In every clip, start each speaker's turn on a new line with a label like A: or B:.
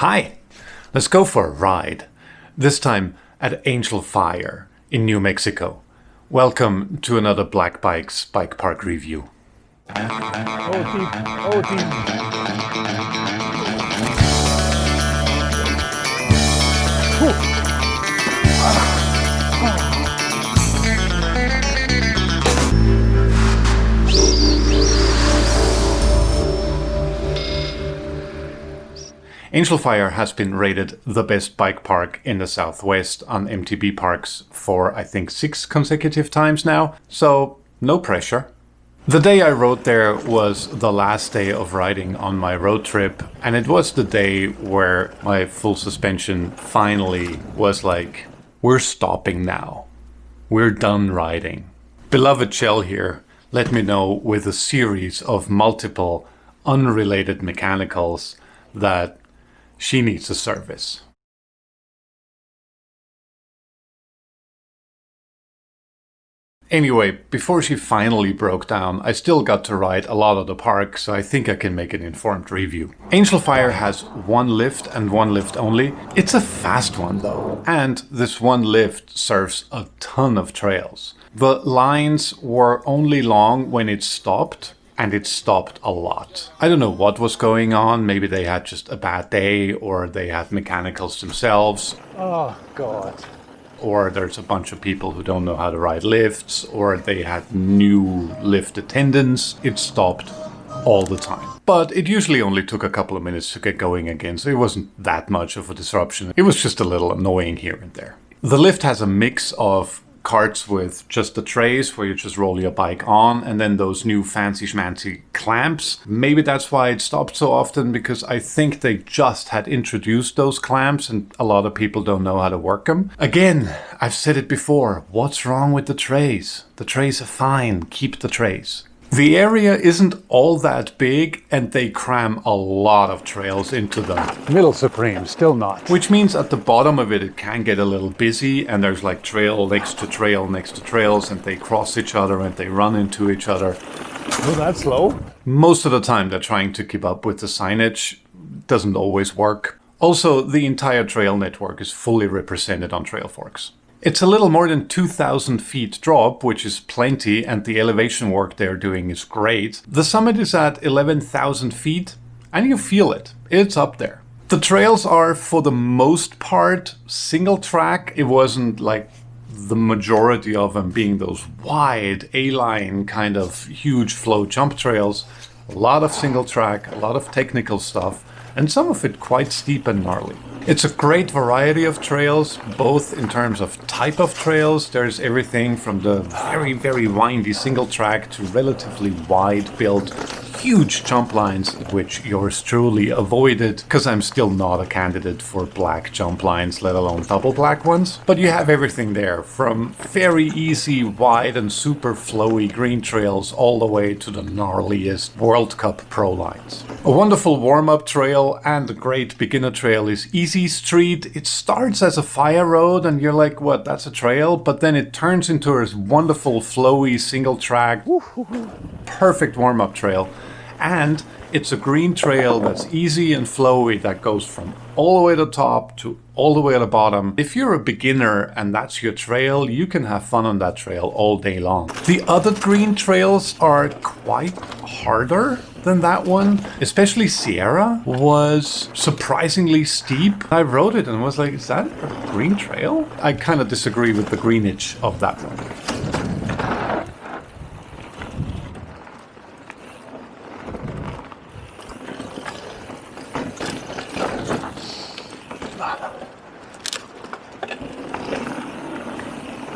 A: Hi, let's go for a ride. This time at Angelfire in New Mexico. Welcome to another Black Bikes bike park review. Angelfire has been rated the best bike park in the Southwest on MTBparks for I think 6 consecutive times now, so no pressure. The day I rode there was the last day of riding on my road trip, and it was the day where my full suspension finally was like, we're stopping now. We're done riding. Beloved Shell here let me know with a series of multiple unrelated mechanicals that she needs a service. Anyway, before she finally broke down, I still got to ride a lot of the park, so I think I can make an informed review. Angelfire has one lift and one lift only. It's a fast one though, and this one lift serves a ton of trails. The lines were only long when it stopped, and it stopped a lot. I don't know what was going on. Maybe they had just a bad day, or they had mechanicals themselves. Oh God. Or there's a bunch of people who don't know how to ride lifts, or they had new lift attendants. It stopped all the time. But it usually only took a couple of minutes to get going again, so it wasn't that much of a disruption. It was just a little annoying here and there. The lift has a mix of carts with just the trays where you just roll your bike on, and then those new fancy schmancy clamps. Maybe that's why it stopped so often, because I think they just had introduced those clamps and a lot of people don't know how to work them. Again, I've said it before, what's wrong with the trays? The trays are fine, keep the trays. The area isn't all that big, and they cram a lot of trails into them.
B: Middle Supreme, still not.
A: Which means at the bottom of it can get a little busy, and there's like trail next to trail next to trails, and they cross each other and they run into each other.
B: Oh, that's slow.
A: Most of the time they're trying to keep up with the signage. Doesn't always work. Also, the entire trail network is fully represented on trail forks. It's a little more than 2,000 feet drop, which is plenty, and the elevation work they're doing is great. The summit is at 11,000 feet, and you feel it. It's up there. The trails are, for the most part, single track. It wasn't like the majority of them being those wide A-line kind of huge flow jump trails. A lot of single track, a lot of technical stuff, and some of it quite steep and gnarly. It's a great variety of trails, both in terms of type of trails. There's everything from the very, very windy single track to relatively wide built, huge jump lines, which yours truly avoided, because I'm still not a candidate for black jump lines, let alone double black ones. But you have everything there, from very easy, wide and super flowy green trails all the way to the gnarliest World Cup pro lines. A wonderful warm-up trail and a great beginner trail is Easy Street. It starts as a fire road and you're like, what, that's a trail? But then it turns into this wonderful flowy single track, perfect warm-up trail. And it's a green trail that's easy and flowy that goes from all the way to the top to all the way to the bottom. If you're a beginner and that's your trail, you can have fun on that trail all day long. The other green trails are quite harder than that one. Especially Sierra was surprisingly steep. I rode it and was like, is that a green trail? I kind of disagree with the greenage of that one.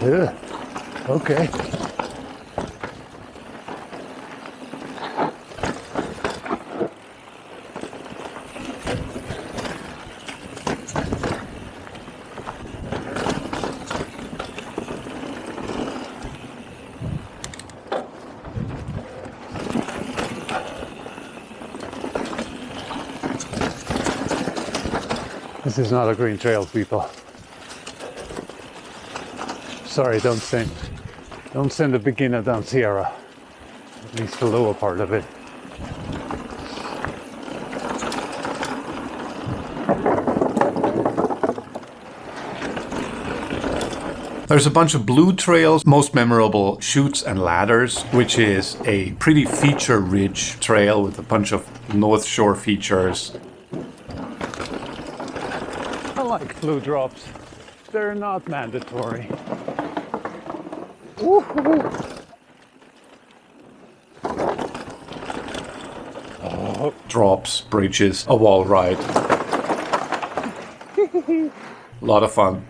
B: Yeah. Okay. This is not a green trail, people. Sorry, don't send a beginner down Sierra. At least the lower part of it.
A: There's a bunch of blue trails, most memorable Chutes and Ladders, which is a pretty feature-rich trail with a bunch of North Shore features.
B: I like blue drops. They're not mandatory. Woo-hoo. Oh.
A: Drops, bridges, a wall ride. A lot of fun.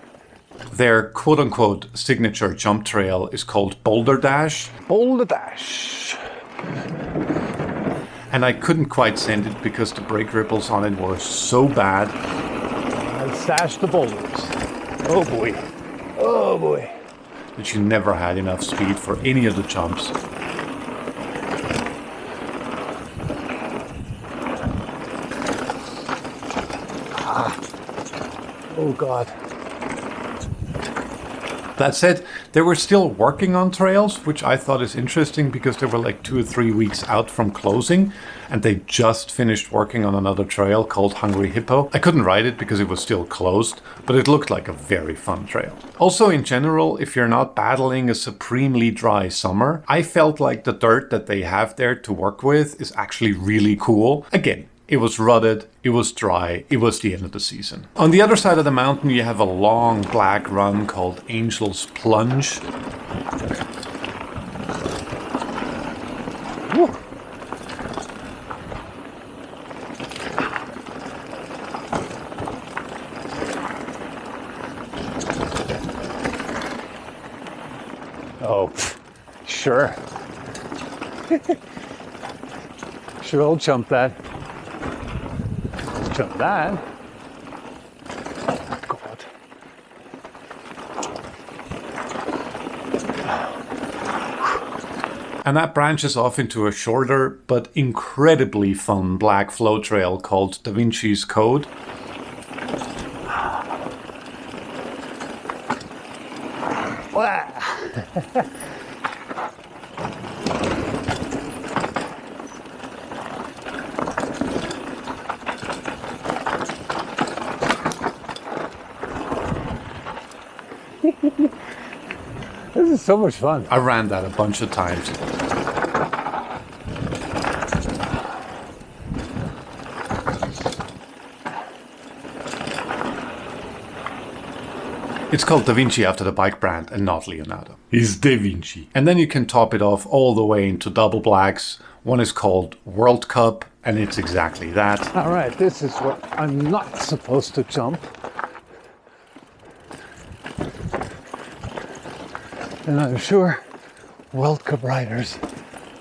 A: Their quote-unquote signature jump trail is called Boulder Dash.
B: Boulder Dash.
A: And I couldn't quite send it because the brake ripples on it were so bad.
B: I stashed the boulders. Oh boy. Oh boy.
A: That you never had enough speed for any of the jumps.
B: Oh God.
A: That said, they were still working on trails, which I thought is interesting because they were like 2 or 3 weeks out from closing, and they just finished working on another trail called Hungry Hippo. I couldn't ride it because it was still closed, but it looked like a very fun trail. Also, in general, if you're not battling a supremely dry summer, I felt like the dirt that they have there to work with is actually really cool. Again, it was rutted, it was dry, it was the end of the season. On the other side of the mountain, you have a long black run called Angel's Plunge.
B: Woo. Oh, sure. Sure, I'll jump that. Jump that. Oh, God.
A: And that branches off into a shorter but incredibly fun black flow trail called Da Vinci's Code.
B: This is so much fun.
A: I ran that a bunch of times. It's called Da Vinci after the bike brand and not Leonardo. He's Da Vinci. And then you can top it off all the way into double blacks. One is called World Cup, and it's exactly that.
B: All right, this is what I'm not supposed to jump. And I'm sure World Cup riders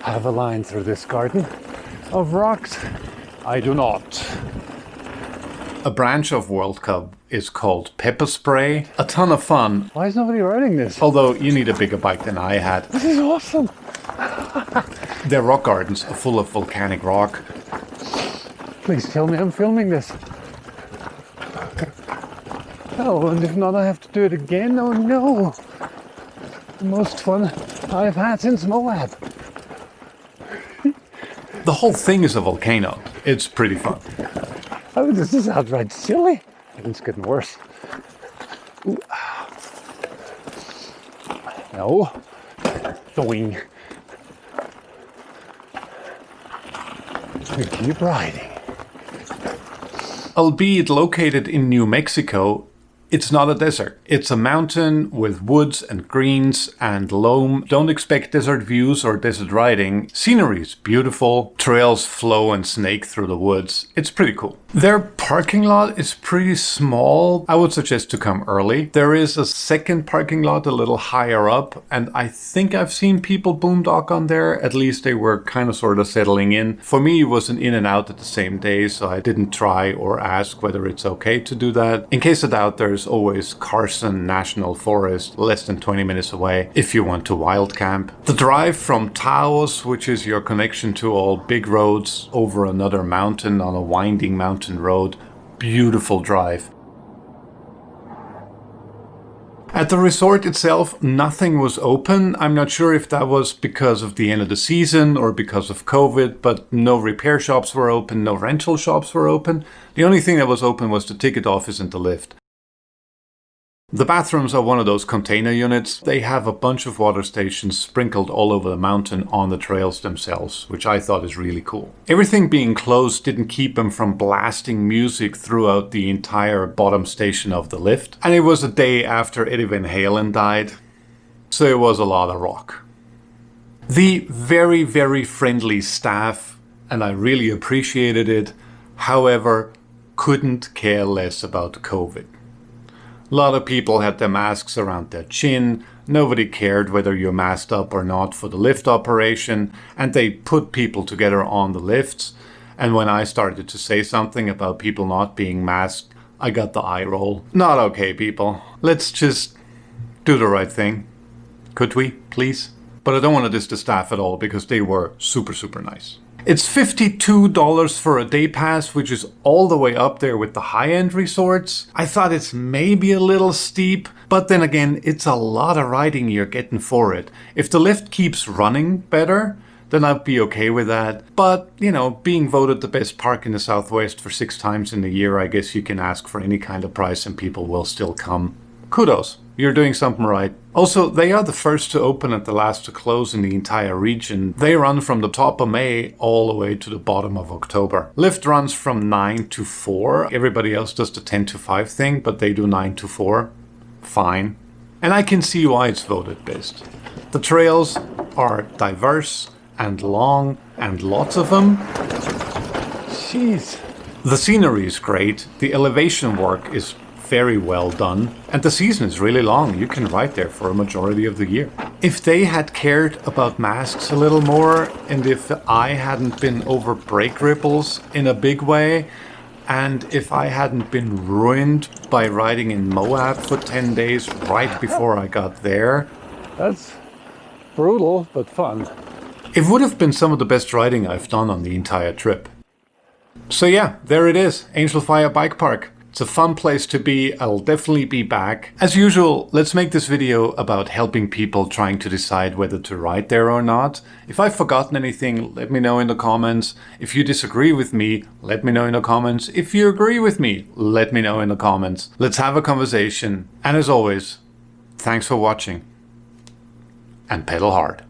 B: have a line through this garden of rocks. I do not.
A: A branch of World Cup is called Pepper Spray. A ton of fun.
B: Why is nobody riding this?
A: Although you need a bigger bike than I had.
B: This is awesome.
A: Their rock gardens are full of volcanic rock.
B: Please tell me I'm filming this. Oh, and if not, I have to do it again. Oh no. The most fun I've had since Moab.
A: The whole thing is a volcano. It's pretty fun.
B: Oh, this is outright silly. And it's getting worse. Ooh. No. Doing. We keep riding.
A: Albeit located in New Mexico, it's not a desert. It's a mountain with woods and greens and loam. Don't expect desert views or desert riding. Scenery is beautiful. Trails flow and snake through the woods. It's pretty cool. Their parking lot is pretty small. I would suggest to come early. There is a second parking lot a little higher up, and I think I've seen people boondock on there. At least they were kind of sort of settling in. For me, it was an in and out at the same day, so I didn't try or ask whether it's okay to do that. In case of doubt, there's always Carson National Forest, less than 20 minutes away, if you want to wild camp. The drive from Taos, which is your connection to all big roads, over another mountain on a winding mountain road, beautiful drive. At the resort itself, nothing was open. I'm not sure if that was because of the end of the season or because of COVID, but no repair shops were open, no rental shops were open. The only thing that was open was the ticket office and the lift. The bathrooms are one of those container units. They have a bunch of water stations sprinkled all over the mountain on the trails themselves, which I thought is really cool. Everything being closed didn't keep them from blasting music throughout the entire bottom station of the lift. And it was a day after Eddie Van Halen died, so it was a lot of rock. The very, very friendly staff, and I really appreciated it, however, couldn't care less about COVID. A lot of people had their masks around their chin, nobody cared whether you're masked up or not for the lift operation, and they put people together on the lifts. And when I started to say something about people not being masked, I got the eye roll. Not okay, people. Let's just do the right thing. Could we, please? But I don't want to diss the staff at all because they were super, super nice. It's $52 for a day pass, which is all the way up there with the high-end resorts. I thought it's maybe a little steep, but then again, it's a lot of riding you're getting for it. If the lift keeps running better, then I'd be okay with that. But, you know, being voted the best park in the Southwest for 6 times in a year, I guess you can ask for any kind of price and people will still come. Kudos, you're doing something right. Also, they are the first to open and the last to close in the entire region. They run from the top of May all the way to the bottom of October. Lift runs from 9 to 4. Everybody else does the 10 to 5 thing, but they do 9 to 4. Fine. And I can see why it's voted best. The trails are diverse and long and lots of them.
B: Jeez.
A: The scenery is great. The elevation work is very well done, and the season is really long. You can ride there for a majority of the year. If they had cared about masks a little more, and if I hadn't been over brake ripples in a big way, and if I hadn't been ruined by riding in Moab for 10 days right before I got there.
B: That's brutal, but fun.
A: It would have been some of the best riding I've done on the entire trip. So yeah, there it is, Angelfire Bike Park. It's a fun place to be. I'll definitely be back. As usual, let's make this video about helping people trying to decide whether to ride there or not. If I've forgotten anything, let me know in the comments. If you disagree with me, let me know in the comments. If you agree with me, let me know in the comments. Let's have a conversation. And as always, thanks for watching. And pedal hard.